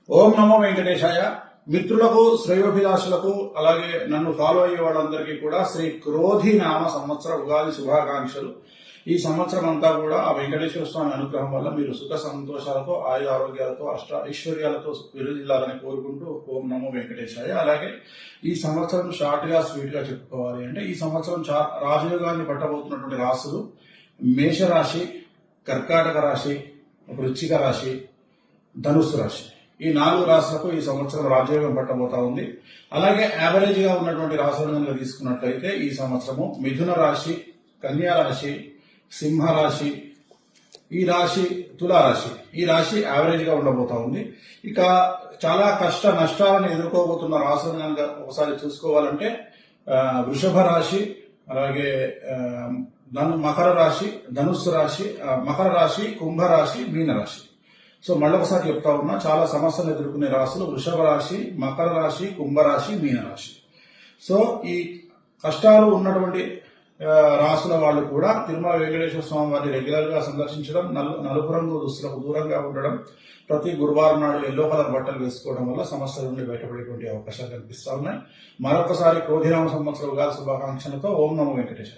ఓం నమో వెంకటేశాయ. మిత్రులకు, శ్రేయోభిలాషులకు, అలాగే నన్ను ఫాలో అయ్యే వాళ్ళందరికీ కూడా శ్రీ క్రోధి నామ సంవత్సర ఉగాది శుభాకాంక్షలు. ఈ సంవత్సరం అంతా కూడా ఆ వెంకటేశ్వర స్వామి అనుగ్రహం వల్ల మీరు సుఖ సంతోషాలతో, ఆయుర ఆరోగ్యాలతో, అష్ట ఐశ్వర్యాలతో విరుజిల్లాలని కోరుకుంటూ ఓం నమో వెంకటేశాయ. అలాగే ఈ సంవత్సరం షార్ట్ గా స్వీట్ గా చెప్పుకోవాలి అంటే, ఈ సంవత్సరం రాజయోగాన్ని పట్టబోతున్నటువంటి రాశులు మేషరాశి, కర్కాటక రాశి, వృశ్చిక రాశి, ధనుస్సు రాశి. ఈ 4 రాశులకు ఈ సంవత్సరం రాజయోగం పట్టబోతా ఉంది. అలాగే యావరేజ్ గా ఉన్నటువంటి రాశులను కనుక తీసుకున్నట్లయితే ఈ సంవత్సరము మిథున రాశి, కన్యా రాశి, సింహ రాశి, ఈ రాశి తులారాశి, ఈ రాశి యావరేజ్ గా ఉండబోతా ఉంది. ఇక చాలా కష్ట నష్టాలను ఎదుర్కోబోతున్న రాశులను కనుక ఒకసారి చూసుకోవాలంటే వృషభ రాశి, అలాగే మకర రాశి, ధనుస్సు రాశి, మకర రాశి, కుంభరాశి, మీన రాశి. సో మళ్ళొకసారి చెప్తా ఉన్నా, చాలా సమస్యలు ఎదుర్కొనే రాశులు వృషభ రాశి, మకర రాశి, కుంభరాశి, మీన రాశి. సో ఈ కష్టాలు ఉన్నటువంటి రాశుల వాళ్ళు కూడా తిరుమల వెంకటేశ్వర స్వామి వారిని రెగ్యులర్ గా సందర్శించడం, నలుపు రంగు దుస్తులకు దూరంగా ఉండడం, ప్రతి గురువారం నాడు ఎల్లో కలర్ బట్టలు వేసుకోవడం వల్ల సమస్యల నుండి బయటపడేటువంటి అవకాశాలు కనిపిస్తా ఉన్నాయి. మరొకసారి క్రోధినామ సంవత్సర ఉగాది శుభాకాంక్షలతో ఓం నమో వెంకటేశ్వర.